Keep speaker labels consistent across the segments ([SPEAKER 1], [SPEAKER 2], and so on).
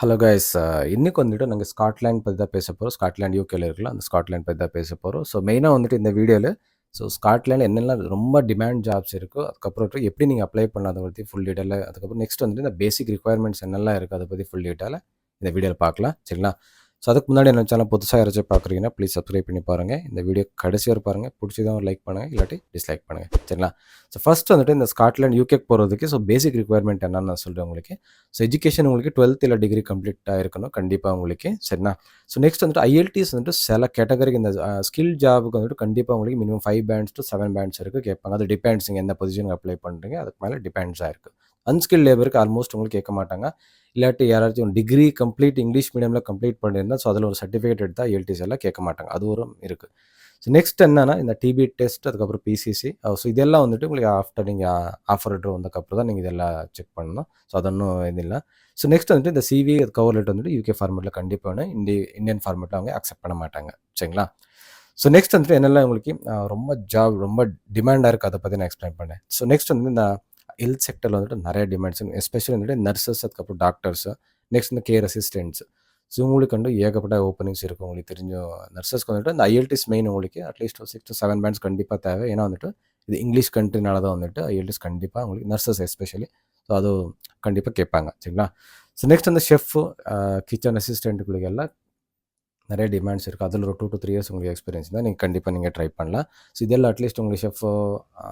[SPEAKER 1] Hello guys. இன்னைக்கு வந்துட்டு நாங்கள் ஸ்காட்லாண்ட் பற்றி தான் பேச போகிறோம். ஸ்காட்லாண்ட் யூகேல இருக்கலாம், அந்த ஸ்காட்லாண்ட் பற்றி தான் பேச போகிறோம். ஸோ மெயினாக வந்துட்டு இந்த வீடியோவில் ஸ்காட்லாண்டில் என்னெல்லாம் ரொம்ப டிமாண்ட் ஜாப்ஸ் இருக்கோ, அதுக்கப்புறம் எப்படி நீங்கள் அப்ளை பண்ணாத பற்றி ஃபுல் டீட்டெயிலாக, அதுக்கப்புறம் நெக்ஸ்ட் வந்துட்டு இந்த பேசிக் ரிக்குவயர்மெண்ட்ஸ் என்னெல்லாம் இருக்குது அதை பற்றி ஃபுல் டீட்டெயிலாக இந்த வீடியோவில் பார்க்கலாம். சரிங்களா? ஸோ அதுக்கு முன்னாடி என்ன சேனல் புதுசாக யாராச்சும் பார்க்குறீங்கன்னா ப்ளீஸ் சப்ஸ்கிரைப் பண்ணி பாருங்கள். இந்த வீடியோ கடைசி வரை பாருங்கள். பிடிச்சதான் ஒரு லைக் பண்ணுங்கள், இல்லாட்டி டிஸ்லைக் பண்ணுங்கள். சரிங்களா? ஸோ ஃபஸ்ட் வந்துட்டு இந்த ஸ்காட்லாண்ட் யூகேக்கு போகிறதுக்கு பேசிக் ரிக்குவயர்மெண்ட் என்னன்னு நான் சொல்கிறேன் உங்களுக்கு. ஸோ எஜுகேஷன் உங்களுக்கு 12th இல்லை டிகிரி கம்ப்ளீட்டாக இருக்கணும் கண்டிப்பாக உங்களுக்கு. சரிண்ணா? ஸோ நெக்ஸ்ட் வந்துட்டு ஐஎல்டிஎஸ் வந்துட்டு சில கேட்டகரிக்கு இந்த ஸ்கில் ஜாபுக்கு வந்துட்டு கண்டிப்பாக உங்களுக்கு மினிமம் 5 பேண்ட்ஸ் டு 7 பேண்ட்ஸ் இருக்குது கேட்பாங்க. அது டிபெண்ட்ஸ் நீங்கள் எந்த பொசிஷனுக்கு அப்ளை பண்ணுறீங்க அதுக்கு மேலே டிபெண்ட்ஸாக இருக்குது. அன்ஸ்கில் லேபருக்கு ஆல்மோஸ்ட் உங்களுக்கு கேட்க மாட்டாங்க. இல்லாட்டி யாராச்சும் டிகிரி கம்ப்ளீட் இங்கிலீஷ் மீடியமில் கம்ப்ளீட் பண்ணியிருந்தால் ஸோ அதில் ஒரு சர்டிஃபிகேட் எடுத்தால் ஐஎல்டிஎஸ் எல்லாம் கேட்க மாட்டாங்க. அது ஒரு இருக்குது. ஸோ நெக்ஸ்ட் என்னன்னா இந்த டிபி டெஸ்ட், அதுக்கப்புறம் பிசிசி. ஸோ இதெல்லாம் வந்துட்டு உங்களுக்கு ஆஃப்டர் நீங்கள் ஆஃபர் லெட்டர் வந்ததுக்கப்புறம் தான் நீங்கள் இதெல்லாம் செக் பண்ணணும். ஸோ அது ஒன்றும் இது இல்லை. ஸோ நெக்ஸ்ட் வந்துட்டு இந்த சிவி கவர் லெட்டர் வந்துட்டு யூகே ஃபார்மேட்டில் கண்டிப்பாக வேணும். இந்தியன் ஃபார்மேட்டில் அவங்க அக்செப்ட் பண்ண மாட்டாங்க. சரிங்களா? ஸோ நெக்ஸ்ட் வந்துட்டு என்னெல்லாம் உங்களுக்கு ரொம்ப டிமாண்டாக இருக்குது அதை பற்றி நான் எக்ஸ்பிளைன் பண்ணேன். ஸோ நெக்ஸ்ட் வந்து இந்த ஹெல்த் செக்டரில் வந்துட்டு நிறைய டிமாண்ட்ஸ், எஸ்பெஷலி வந்துட்டு நர்சஸ், அதுக்கப்புறம் டாக்டர்ஸு, நெக்ஸ்ட் இந்த கேர் அசிஸ்டன்ட்ஸ். ஸோ உங்களுக்கு வந்து ஏகப்பட்ட ஓப்பனிங்ஸ் இருக்குது. உங்களுக்கு தெரிஞ்ச நர்சஸ்க்கு வந்துட்டு இந்த ஐஎல்டிஎஸ் மெயின் உங்களுக்கு அட்லீஸ்ட் 6 to 7 பேண்ட்ஸ் கண்டிப்பாக தேவை. ஏன்னா வந்துட்டு இது இங்கிலீஷ் கண்ட்ரினால தான் வந்துட்டு ஐஎல்டிஎஸ் கண்டிப்பாக உங்களுக்கு நர்சஸ் எஸ்பெஷலி ஸோ அது கண்டிப்பாக கேட்பாங்க. சரிங்களா? ஸோ நெக்ஸ்ட் அந்த ஷெஃப்பு, கிச்சன் அசிஸ்டண்ட்டுகளுக்கு எல்லாம் நிறைய டிமாண்ட்ஸ் இருக்குது. அதில் ஒரு 2 to 3 இயர்ஸ் உங்களுக்கு எக்ஸ்பீரியன்ஸ் தான் நீங்கள் கண்டிப்பாக நீங்கள் ட்ரை பண்ணலாம். ஸோ இதெல்லாம் அட்லீஸ்ட் உங்களுக்கு ஷெஃபோ,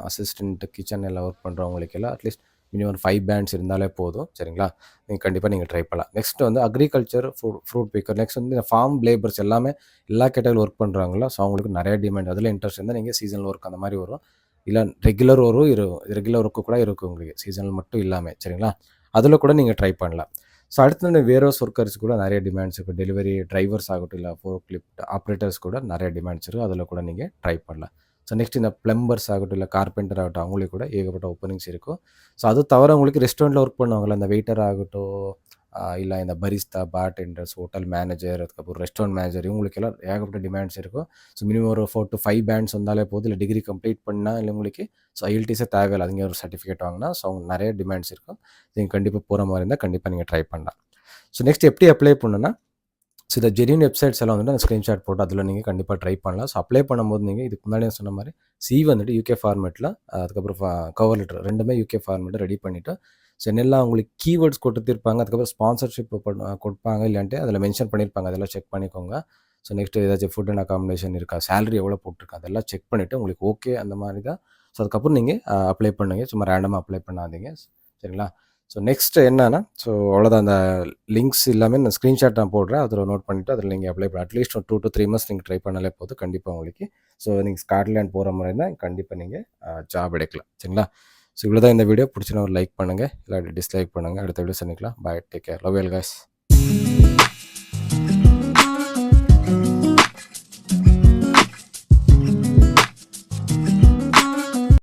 [SPEAKER 1] அசிஸ்டண்ட், கிச்சன் எல்லாம் ஒர்க் பண்ணுறவங்களுக்கு எல்லாம் அட்லீஸ்ட் மினிமம் 5 பேண்ட்ஸ் இருந்தாலே போதும். சரிங்களா? நீங்கள் கண்டிப்பாக நீங்கள் ட்ரை பண்ணலாம். நெக்ஸ்ட் வந்து அக்ரிகல்ச்சர், ஃப்ரூட் பிக்கர், நெக்ஸ்ட் வந்து இந்த ஃபார்ம் லேபர்ஸ் எல்லாமே எல்லா கேட்டகரியில் ஒர்க் பண்ணுறாங்களோ ஸோ அவங்களுக்கு நிறைய டிமாண்ட். அதில் இன்ட்ரெஸ்ட் இருந்தால் நீங்கள் சீசனல் ஒர்க் அந்த மாதிரி வரும். இல்லை ரெகுலர் ஒர்க்கு கூட இருக்குது உங்களுக்கு, சீசனல் மட்டும் இல்லாமல். சரிங்களா? அதில் கூட நீங்கள் ட்ரை பண்ணலாம். ஸோ அடுத்து வேர்ஹவுஸ் ஒர்க்கர்ஸ் கூட நிறைய டிமாண்ட்ஸ் இருக்குது. டெலிவரி டிரைவர்ஸ் ஆகட்டும், இல்லை ஃபோர்க்லிஃப்ட் ஆப்ரேட்டர்ஸ் கூட நிறைய டிமாண்ட்ஸ் இருக்குது. அதில் கூட நீங்கள் ட்ரை பண்ணலாம். ஸோ நெக்ஸ்ட் இந்த பிளம்பர்ஸ் ஆகட்டும், இல்லை கார்பெண்டர் ஆகட்டும், அவங்களுக்கு கூட ஏகப்பட்ட ஓப்பனிங்ஸ் இருக்கும். ஸோ அது தவிர உங்களுக்கு ரெஸ்டாரண்ட்டில் ஒர்க் பண்ணுவாங்கள்ல, இந்த வெயிட்டர் ஆகட்டும், இல்லை இந்த பரிஸ்தா, பார்டெண்டர்ஸ், ஹோட்டல் மேனேஜர், அதுக்கப்புறம் ரெஸ்டாரண்ட் மேனேஜர், இவங்களுக்கெல்லாம் ஏகப்பட்ட டிமாண்ட்ஸ் இருக்கும். ஸோ மினிமம் ஒரு 4 to 5 பேண்ட்ஸ் வந்தாலே போதும். இல்லை டிகிரி கம்ப்ளீட் பண்ணால் இல்லை உங்களுக்கு ஸோ ஐஎல்டிஎஸே தேவையில்லை, அதுங்க ஒரு சர்டிஃபிகேட் வாங்கினா ஸோ அவங்க நிறைய டிமாண்ட்ஸ் இருக்கும். நீங்கள் கண்டிப்பாக போகிற மாதிரி இருந்தால் கண்டிப்பாக நீங்கள் ட்ரை பண்ணலாம். ஸோ நெக்ஸ்ட் எப்படி அப்ளை பண்ணணும்னா, ஸோ இந்த ஜென்யூன் வெப்சைட்ஸ் எல்லாம் வந்துட்டு அந்த ஸ்க்ரீன்ஷாட் போட்டு அதில் நீங்கள் கண்டிப்பாக ட்ரை பண்ணலாம். ஸோ அப்ளை பண்ணும்போது நீங்கள் இதுக்கு முன்னாடி சொன்ன மாதிரி சிவி வந்துட்டு யூகே ஃபார்மேட்டில், அதுக்கப்புறம் கவர் லெட்டர் ரெண்டுமே யூகே ஃபார்மேட்டில் ரெடி பண்ணிவிட்டு, ஸோ என்னெல்லாம் உங்களுக்கு கீவேர்ட்ஸ் கொடுத்துருப்பாங்க, அதுக்கப்புறம் ஸ்பான்சர்ஷிப் கொடுப்பாங்க இல்லைன்ட்டு அதில் மென்ஷன் பண்ணியிருப்பாங்க, அதெல்லாம் செக் பண்ணிக்கோங்க. ஸோ நெக்ஸ்ட்டு ஏதாச்சும் ஃபுட் அண்ட் அகாமடேஷன் இருக்கா, சேலரி எவ்வளோ போட்டிருக்கா, அதெல்லாம் செக் பண்ணிவிட்டு உங்களுக்கு ஓகே அந்த மாதிரி தான் ஸோ அதுக்கப்புறம் நீங்கள் அப்ளை பண்ணுங்கள். சும்மா ரேண்டமாக அப்ளை பண்ணாதீங்க. சரிங்களா? ஸோ நெக்ஸ்ட் என்னன்னா, ஸோ அவ்வளோதான். அந்த லிங்க்ஸ் எல்லாமே நான் ஸ்க்ரீன்ஷாட் நான் போடுறேன், அதில் நோட் பண்ணிவிட்டு அதில் நீங்கள் அப்ளை பண்ண அட்லீஸ்ட் ஒரு 2 to 3 மந்த்ஸ் நீங்கள் ட்ரை பண்ணாலே போதும் கண்டிப்பாக உங்களுக்கு. ஸோ நீங்கள் ஸ்காட்லாண்ட் போகிற மாதிரி தான் கண்டிப்பாக நீங்கள் ஜாப் எடுக்கலாம். சரிங்களா? ஸோ இவ்வளோ தான் இந்த வீடியோ. பிடிச்சினா ஒரு லைக் பண்ணுங்கள், இல்லாட்டி டிஸ்லைக் பண்ணுங்கள். அடுத்த வீடியோ சந்திக்கலாம். Bye, take care, love you all guys.